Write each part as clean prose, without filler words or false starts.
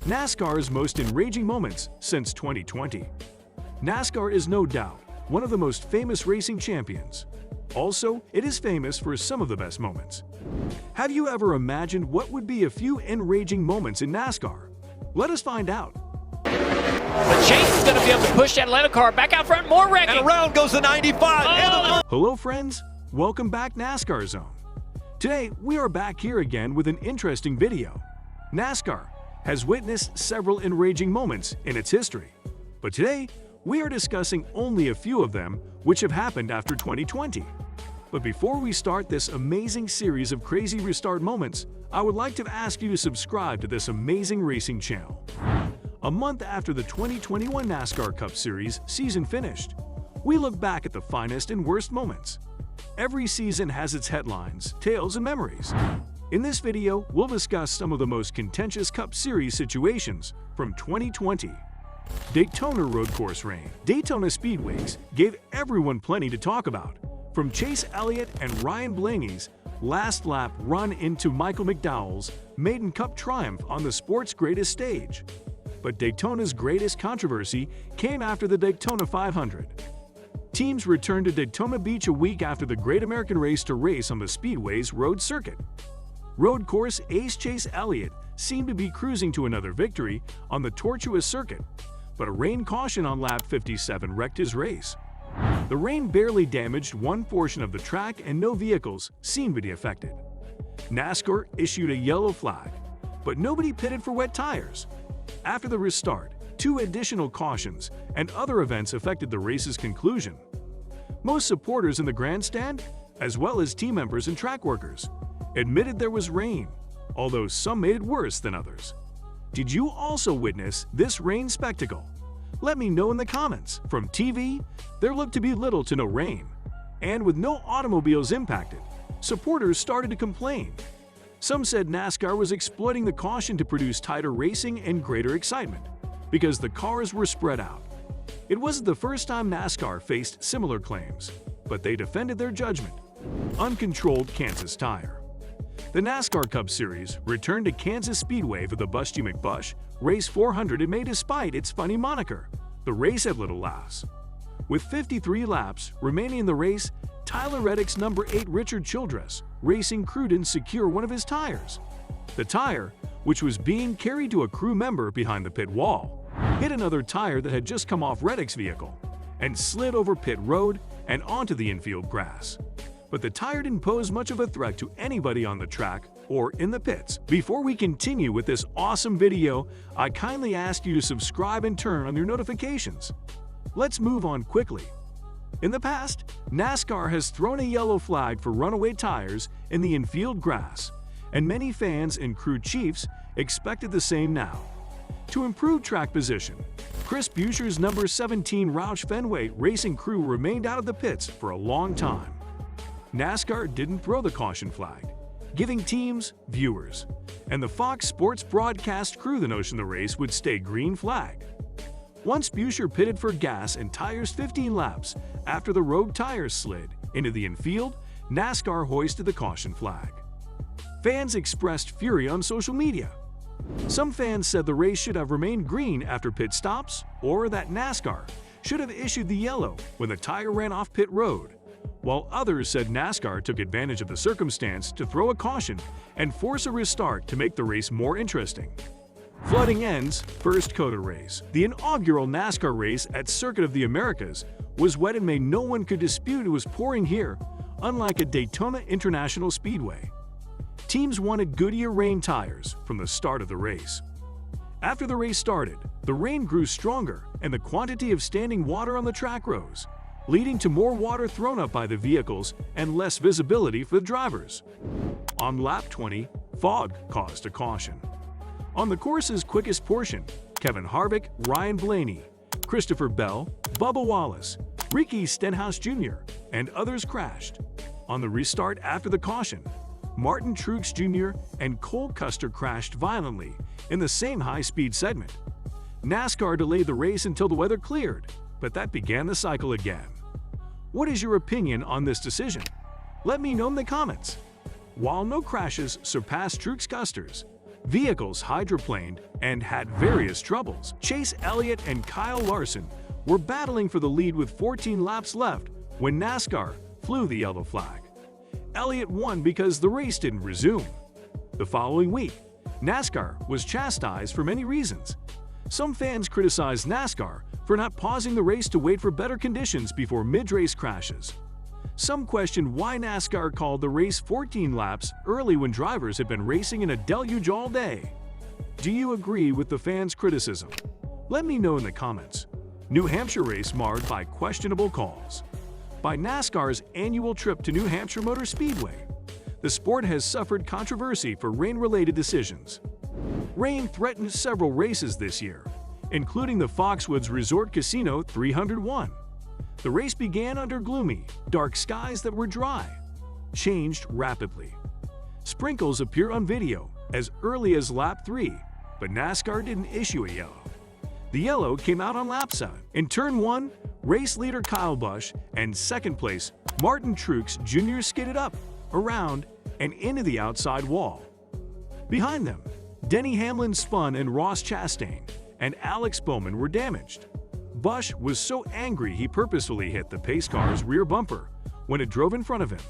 NASCAR's most enraging moments since 2020. NASCAR is no doubt one of the most famous racing champions. Also, it is famous for some of the best moments. Have you ever imagined what would be a few enraging moments in NASCAR? Let us find out. But Chase is going to be able to push that Atlanta car back out front, more wrecking. And around goes the 95. Hello friends, welcome back NASCAR Zone. Today, we are back here again with an interesting video. NASCAR has witnessed several enraging moments in its history, but today, we are discussing only a few of them which have happened after 2020. But before we start this amazing series of crazy restart moments, I would like to ask you to subscribe to this amazing racing channel. A month after the 2021 NASCAR Cup Series season finished, we look back at the finest and worst moments. Every season has its headlines, tales, and memories. In this video, we'll discuss some of the most contentious Cup Series situations from 2020. Daytona road course rain. Daytona Speedways gave everyone plenty to talk about, from Chase Elliott and Ryan Blaney's last lap run into Michael McDowell's maiden Cup triumph on the sport's greatest stage. But Daytona's greatest controversy came after the Daytona 500. Teams returned to Daytona Beach a week after the Great American Race to race on the Speedway's road circuit. Road course ace Chase Elliott seemed to be cruising to another victory on the tortuous circuit, but a rain caution on lap 57 wrecked his race. The rain barely damaged one portion of the track and no vehicles seemed to be affected. NASCAR issued a yellow flag, but nobody pitted for wet tires. After the restart, 2 additional cautions and other events affected the race's conclusion. Most supporters in the grandstand, as well as team members and track workers, admitted there was rain, although some made it worse than others. Did you also witness this rain spectacle? Let me know in the comments. From TV, there looked to be little to no rain, and with no automobiles impacted, supporters started to complain. Some said NASCAR was exploiting the caution to produce tighter racing and greater excitement, because the cars were spread out. It wasn't the first time NASCAR faced similar claims, but they defended their judgment. Uncontrolled Kansas tire. The NASCAR Cup Series returned to Kansas Speedway for the Busch Race 400 in May despite its funny moniker. The race had little laughs. With 53 laps remaining in the race, Tyler Reddick's number 8 Richard Childress Racing crew didn't secure one of his tires. The tire, which was being carried to a crew member behind the pit wall, hit another tire that had just come off Reddick's vehicle and slid over pit road and onto the infield grass. But the tire didn't pose much of a threat to anybody on the track or in the pits. Before we continue with this awesome video, I kindly ask you to subscribe and turn on your notifications. Let's move on quickly. In the past, NASCAR has thrown a yellow flag for runaway tires in the infield grass, and many fans and crew chiefs expected the same now. To improve track position, Chris Buescher's number 17 Roush Fenway Racing crew remained out of the pits for a long time. NASCAR didn't throw the caution flag, giving teams, viewers, and the Fox Sports broadcast crew the notion the race would stay green flagged. Once Buescher pitted for gas and tires 15 laps after the rogue tires slid into the infield, NASCAR hoisted the caution flag. Fans expressed fury on social media. Some fans said the race should have remained green after pit stops, or that NASCAR should have issued the yellow when the tire ran off pit road, while others said NASCAR took advantage of the circumstance to throw a caution and force a restart to make the race more interesting. Flooding ends, first Cota race. The inaugural NASCAR race at Circuit of the Americas was wet in May. No one could dispute it was pouring here, unlike at Daytona International Speedway. Teams wanted Goodyear rain tires from the start of the race. After the race started, the rain grew stronger and the quantity of standing water on the track rose, leading to more water thrown up by the vehicles and less visibility for the drivers. On lap 20, fog caused a caution. On the course's quickest portion, Kevin Harvick, Ryan Blaney, Christopher Bell, Bubba Wallace, Ricky Stenhouse Jr., and others crashed. On the restart after the caution, Martin Truex Jr. and Cole Custer crashed violently in the same high-speed segment. NASCAR delayed the race until the weather cleared, but that began the cycle again. What is your opinion on this decision? Let me know in the comments. While no crashes surpassed Truex Custer's, Vehicles hydroplaned and had various troubles. Chase Elliott and Kyle Larson were battling for the lead with 14 laps left when NASCAR flew the yellow flag. Elliott won because the race didn't resume. The following week, NASCAR was chastised for many reasons. Some fans criticized NASCAR for not pausing the race to wait for better conditions before mid-race crashes. Some questioned why NASCAR called the race 14 laps early when drivers had been racing in a deluge all day. Do you agree with the fans' criticism? Let me know in the comments. New Hampshire race marred by questionable calls. By NASCAR's annual trip to New Hampshire Motor Speedway, the sport has suffered controversy for rain-related decisions. Rain threatened several races this year, including the Foxwoods Resort Casino 301. The race began under gloomy, dark skies that were dry, changed rapidly. Sprinkles appear on video as early as lap 3, but NASCAR didn't issue a yellow. The yellow came out on lap 7. In turn 1, race leader Kyle Busch and second place Martin Truex Jr. skidded up, around, and into the outside wall. Behind them, Denny Hamlin spun and Ross Chastain and Alex Bowman were damaged. Busch was so angry he purposefully hit the pace car's rear bumper when it drove in front of him.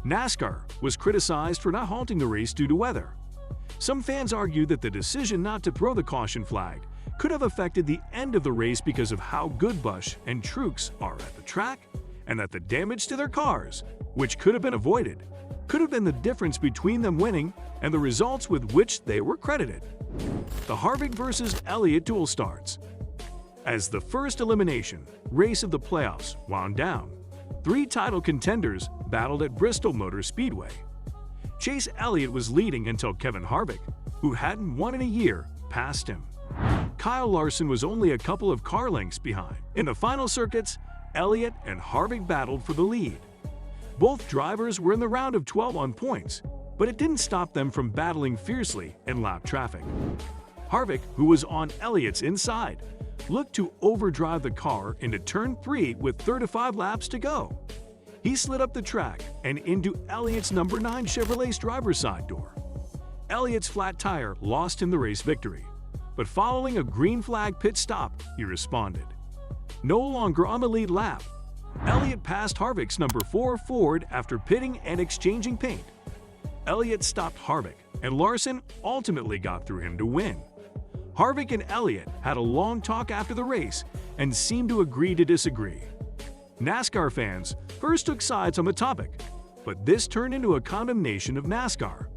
NASCAR was criticized for not halting the race due to weather. Some fans argued that the decision not to throw the caution flag could have affected the end of the race because of how good Busch and Truex are at the track, and that the damage to their cars, which could have been avoided, could have been the difference between them winning and the results with which they were credited. The Harvick vs. Elliott duel starts. As the first elimination race of the playoffs wound down, 3 title contenders battled at Bristol Motor Speedway. Chase Elliott was leading until Kevin Harvick, who hadn't won in a year, passed him. Kyle Larson was only a couple of car lengths behind. In the final circuits, Elliott and Harvick battled for the lead. Both drivers were in the round of 12 on points, but it didn't stop them from battling fiercely in lap traffic. Harvick, who was on Elliott's inside, looked to overdrive the car into turn 3 with 35 laps to go. He slid up the track and into Elliott's number 9 Chevrolet's driver's side door. Elliott's flat tire lost him the race victory, but following a green flag pit stop, he responded. No longer on the lead lap, Elliott passed Harvick's number 4 Ford after pitting and exchanging paint. Elliott stopped Harvick, and Larson ultimately got through him to win. Harvick and Elliott had a long talk after the race and seemed to agree to disagree. NASCAR fans first took sides on the topic, but this turned into a condemnation of NASCAR.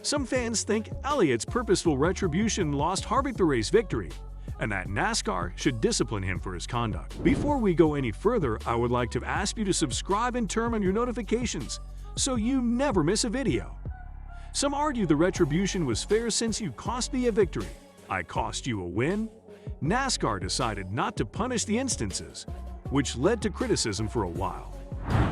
Some fans think Elliott's purposeful retribution lost Harvick the race victory, and that NASCAR should discipline him for his conduct. Before we go any further, I would like to ask you to subscribe and turn on your notifications so you never miss a video. Some argue the retribution was fair since you cost me a victory. I cost you a win. NASCAR decided not to punish the instances, which led to criticism for a while.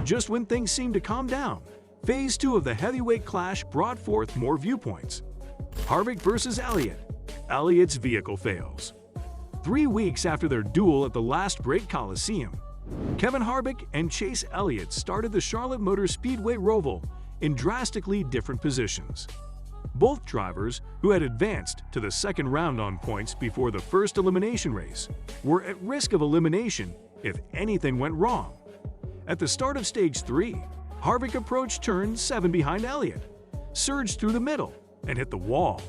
Just when things seemed to calm down, Phase 2 of the heavyweight clash brought forth more viewpoints. Harvick vs. Elliott. Elliott's vehicle fails. 3 weeks after their duel at the last Break Coliseum, Kevin Harvick and Chase Elliott started the Charlotte Motor Speedway Roval in drastically different positions. Both drivers, who had advanced to the second round on points before the first elimination race, were at risk of elimination if anything went wrong. At the start of Stage 3, Harvick approached turn 7 behind Elliott, surged through the middle, and hit the wall.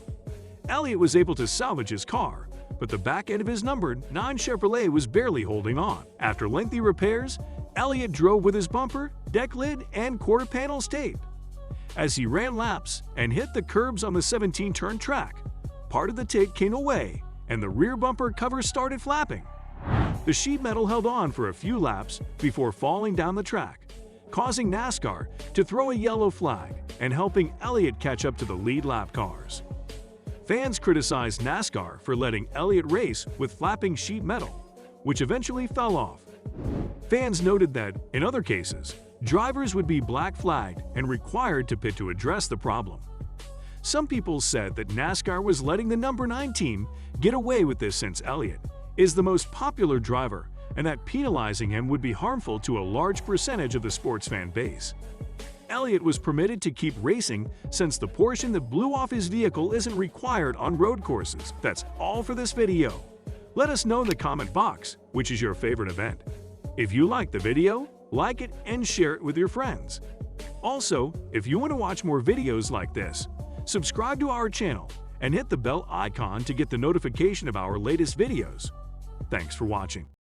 Elliott was able to salvage his car, but the back end of his numbered 9 Chevrolet was barely holding on. After lengthy repairs, Elliott drove with his bumper, deck lid, and quarter panels taped. As he ran laps and hit the curbs on the 17-turn track, part of the tape came away and the rear bumper cover started flapping. The sheet metal held on for a few laps before falling down the track, causing NASCAR to throw a yellow flag and helping Elliott catch up to the lead lap cars. Fans criticized NASCAR for letting Elliott race with flapping sheet metal, which eventually fell off. Fans noted that, in other cases, drivers would be black flagged and required to pit to address the problem. Some people said that NASCAR was letting the number 9 team get away with this since Elliott is the most popular driver and that penalizing him would be harmful to a large percentage of the sports fan base. Elliott was permitted to keep racing since the portion that blew off his vehicle isn't required on road courses. That's all for this video. Let us know in the comment box which is your favorite event. If you liked the video, like it and share it with your friends. Also, if you want to watch more videos like this, subscribe to our channel and hit the bell icon to get the notification of our latest videos. Thanks for watching.